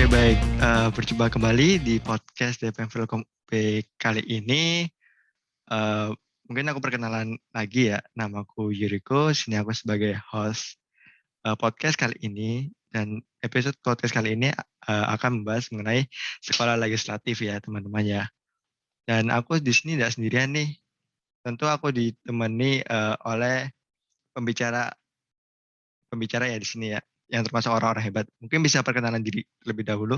baik. Berjumpa kembali di podcast DPM Filkom P kali ini. Eh, Mungkin aku perkenalan lagi ya. Namaku Yuriko, sini aku sebagai host podcast kali ini. Dan episode podcast kali ini akan membahas mengenai sekolah legislatif ya teman-teman ya. Dan aku di sini tidak sendirian nih. Tentu aku ditemani oleh pembicara pembicara ya di sini ya, yang termasuk orang-orang hebat. Mungkin bisa perkenalan diri terlebih dahulu.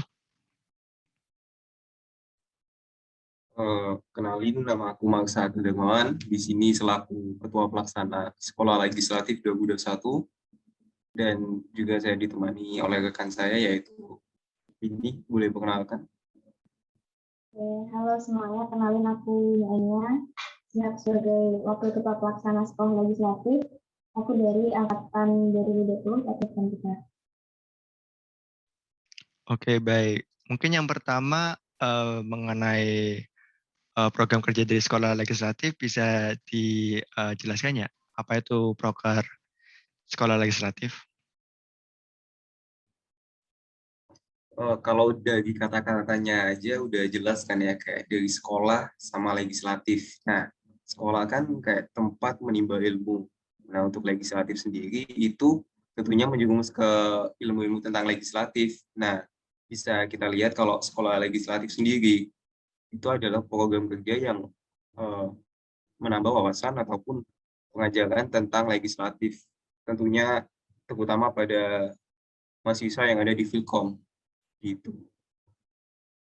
Kenalin, nama aku Magsa Darmawan, di sini selaku Ketua Pelaksana Sekolah Legislatif 2021, dan juga saya ditemani oleh rekan saya yaitu Vindi. Boleh perkenalkan? Halo semuanya, kenalin aku Yanya, siap sebagai Wakil Ketua Pelaksana Sekolah Legislatif. Aku dari Angkatan 2020, Angkatan 3. Oke, baik. Mungkin yang pertama mengenai program kerja dari sekolah legislatif bisa dijelaskan ya, apa itu proker sekolah legislatif? Kalau dari kata-katanya aja udah jelas kan ya, kayak dari sekolah sama legislatif. Nah, sekolah kan kayak tempat menimba ilmu. Nah, untuk legislatif sendiri itu tentunya menjerumus ke ilmu-ilmu tentang legislatif. Nah, bisa kita lihat kalau sekolah legislatif sendiri itu adalah program kerja yang eh, menambah wawasan ataupun pengajaran tentang legislatif. Tentunya terutama pada mahasiswa yang ada di Filkom gitu.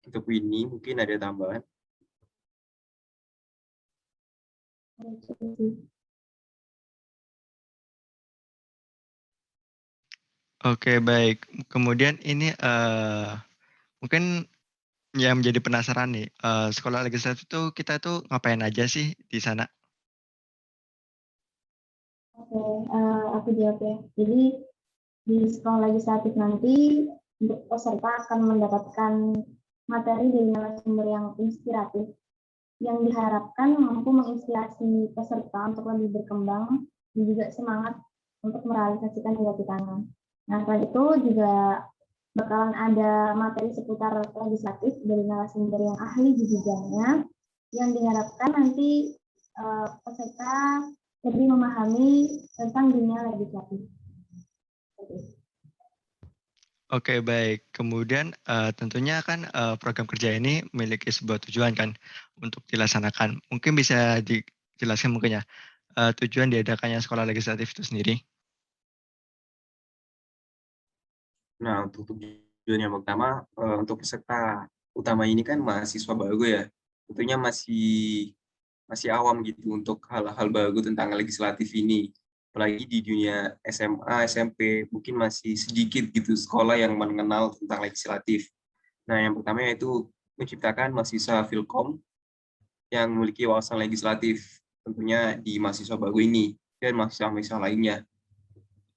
Untuk ini mungkin ada tambahan. Oke, baik. Kemudian ini mungkin yang menjadi penasaran nih, sekolah legislatif itu kita tuh ngapain aja sih di sana? Oke, aku jawab ya. Jadi di Sekolah Legislatif nanti untuk peserta akan mendapatkan materi dari narasumber yang inspiratif yang diharapkan mampu menginspirasi peserta untuk lebih berkembang dan juga semangat untuk merealisasikan cita-citanya. Nah, selain itu juga bakalan ada materi seputar legislatif dari narasumber yang ahli di bidangnya yang diharapkan nanti peserta lebih memahami tentang dunia legislatif. Oke, baik. Kemudian tentunya kan program kerja ini memiliki sebuah tujuan kan untuk dilaksanakan. Mungkin bisa dijelaskan mungkin ya tujuan diadakannya sekolah legislatif itu sendiri. Nah, untuk tujuan yang pertama, untuk peserta utama ini kan mahasiswa baru ya. Tentunya masih awam gitu untuk hal-hal baru tentang legislatif ini. Apalagi di dunia SMA, SMP, mungkin masih sedikit gitu sekolah yang mengenal tentang legislatif. Nah, yang pertama yaitu menciptakan mahasiswa Filkom yang memiliki wawasan legislatif, tentunya di mahasiswa baru ini dan mahasiswa-mahasiswa lainnya.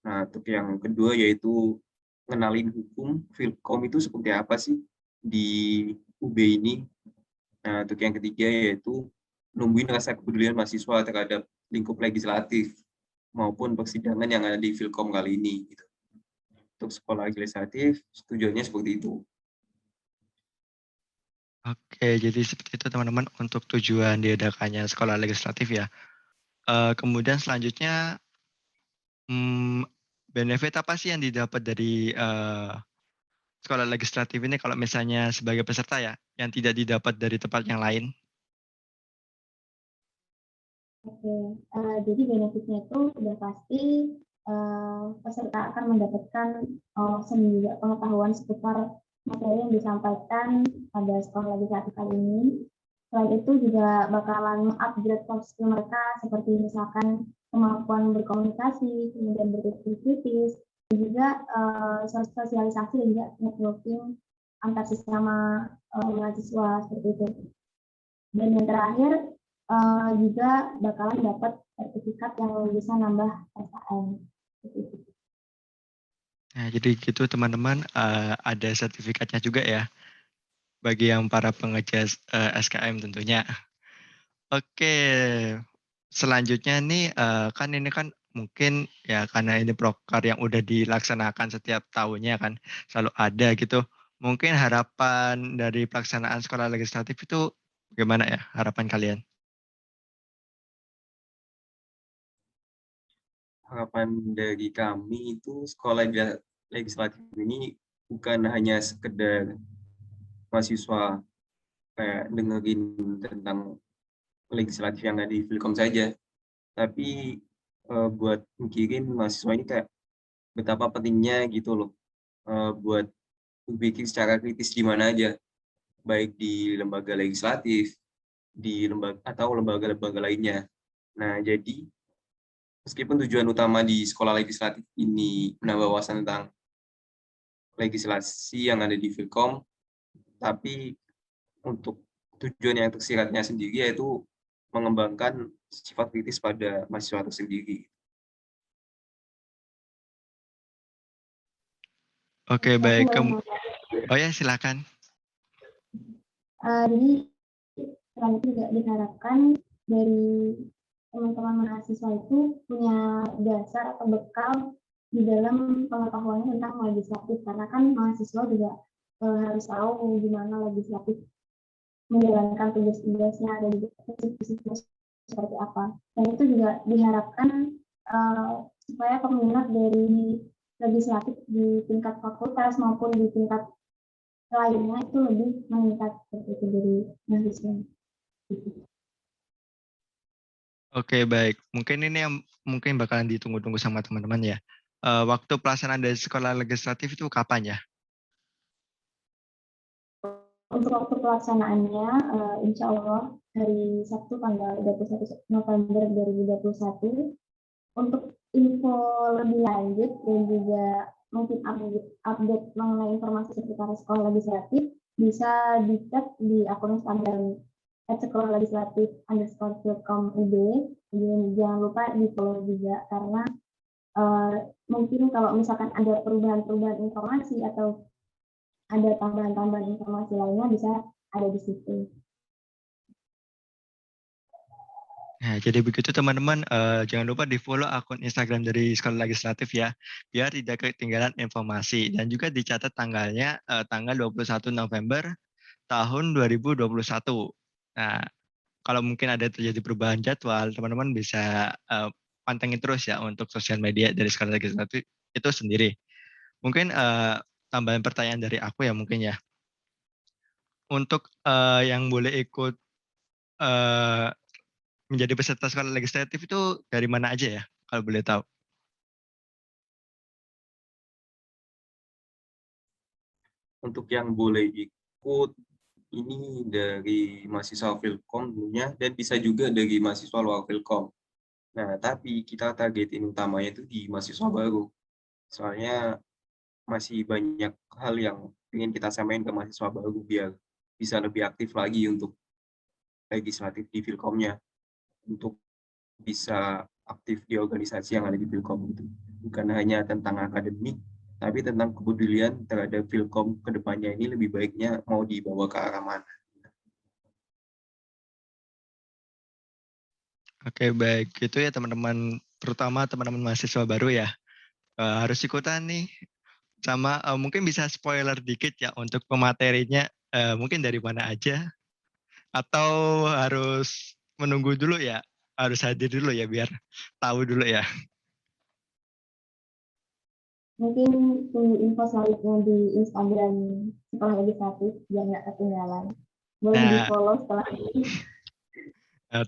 Nah, untuk yang kedua yaitu ngenalin hukum Filkom itu seperti apa sih di UB ini. Nah, untuk yang ketiga yaitu numbuhin rasa kepedulian mahasiswa terhadap lingkup legislatif maupun persidangan yang ada di Filkom kali ini. Gitu. Untuk sekolah legislatif, tujuannya seperti itu. Oke, jadi seperti itu teman-teman untuk tujuan diadakannya sekolah legislatif ya. Kemudian selanjutnya, benefit apa sih yang didapat dari sekolah legislatif ini kalau misalnya sebagai peserta ya, yang tidak didapat dari tempat yang lain? Oke, jadi benefitnya itu sudah pasti peserta akan mendapatkan juga pengetahuan seputar materi yang disampaikan pada sekolah legislatif kali ini. Selain itu juga bakalan upgrade soft skill mereka seperti misalkan kemampuan berkomunikasi, kemudian berpikir kritis, dan juga sosialisasi dan juga networking antar sesama mahasiswa seperti itu. Dan yang terakhir juga bakalan dapat sertifikat yang bisa nambah SKM. Nah, jadi gitu teman-teman, ada sertifikatnya juga ya bagi yang para pengejas SKM tentunya. Oke, selanjutnya nih kan ini kan mungkin ya karena ini proker yang udah dilaksanakan setiap tahunnya kan selalu ada gitu. Mungkin harapan dari pelaksanaan sekolah legislatif itu gimana ya harapan kalian? Harapan dari kami itu sekolah legislatif ini bukan hanya sekedar mahasiswa kayak dengerin tentang legislatif yang ada di Filkom saja, tapi buat mikirin mahasiswa ini kayak betapa pentingnya gitu loh, buat berpikir secara kritis di mana aja, baik di lembaga legislatif, di lembaga atau lembaga-lembaga lainnya. Nah, jadi meskipun tujuan utama di sekolah legislatif ini menambah wawasan tentang legislasi yang ada di Filkom, tapi untuk tujuan yang tersiratnya sendiri yaitu mengembangkan sifat kritis pada mahasiswa itu sendiri. Oke, Aku baik. boleh nanya. Oh ya, silakan. Jadi selain itu juga diharapkan dari teman-teman mahasiswa itu punya dasar atau bekal di dalam pengetahuannya tentang legislatif, karena kan mahasiswa juga harus tahu gimana legislatif menjalankan tugas-tugasnya, dan juga fungsi-fungsinya seperti apa. Dan itu juga diharapkan supaya peminat dari legislatif di tingkat fakultas maupun di tingkat lainnya itu lebih meningkat seperti itu dari mahasiswa. Oke, baik. Mungkin ini yang mungkin bakalan ditunggu-tunggu sama teman-teman ya. Waktu pelaksanaan dari sekolah legislatif itu kapan ya? Untuk waktu pelaksanaannya, insya Allah hari Sabtu tanggal 21 November 2021. Untuk info lebih lanjut dan juga mungkin update mengenai informasi seputar sekolah legislatif bisa dicek di akun Instagram @sekolah legislatif _filkom_ub. Jangan lupa di follow juga, karena mungkin kalau misalkan ada perubahan-perubahan informasi atau ada tambahan-tambahan informasi lainnya bisa ada di situ. Nah, jadi begitu teman-teman, jangan lupa di-follow akun Instagram dari Sekolah Legislatif ya, biar tidak ketinggalan informasi. Dan juga dicatat tanggalnya, tanggal 21 November tahun 2021. Nah, kalau mungkin ada terjadi perubahan jadwal, teman-teman bisa pantengin terus ya untuk sosial media dari Sekolah Legislatif itu sendiri. Mungkin tambahan pertanyaan dari aku ya mungkin ya. Untuk yang boleh ikut menjadi peserta sekolah legislatif itu dari mana aja ya, kalau boleh tahu? Untuk yang boleh ikut ini dari mahasiswa Filkom dulunya, dan bisa juga dari mahasiswa luar Filkom. Nah, tapi kita targetin utamanya itu di mahasiswa baru. Soalnya masih banyak hal yang ingin kita sampaikan ke mahasiswa baru biar bisa lebih aktif lagi untuk legislatif di Filkomnya, untuk bisa aktif di organisasi yang ada di Filkom itu. Bukan hanya tentang akademik, tapi tentang kepedulian terhadap Filkom ke depannya ini lebih baiknya mau dibawa ke arah mana. Oke, baik. Gitu ya teman-teman, terutama teman-teman mahasiswa baru ya. Harus ikutan nih. Sama mungkin bisa spoiler dikit ya untuk pematerinya, mungkin dari mana aja. Atau harus menunggu dulu ya, harus hadir dulu ya biar tahu dulu ya. Mungkin tunggu info selanjutnya di Instagram sekolah legislatif biar nggak ketinggalan. Boleh di Nah, follow setelah ini.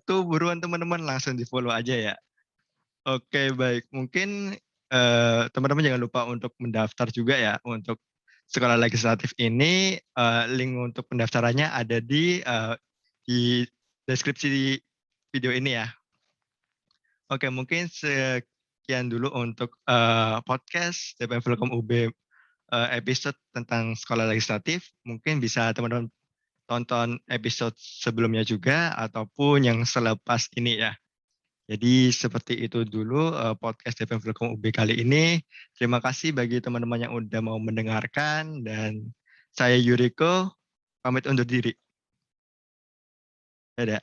tuh buruan teman-teman langsung di-follow aja ya. Oke, baik. Mungkin teman-teman jangan lupa untuk mendaftar juga ya untuk sekolah legislatif ini. Link untuk pendaftarannya ada di deskripsi video ini ya. Oke, mungkin sekian dulu untuk podcast DPM Filkom UB episode tentang sekolah legislatif. Mungkin bisa teman-teman tonton episode sebelumnya juga ataupun yang selepas ini ya. Jadi seperti itu dulu podcast DPM Filkom UB kali ini. Terima kasih bagi teman-teman yang udah mau mendengarkan, dan saya Yuriko pamit undur diri. Dadah.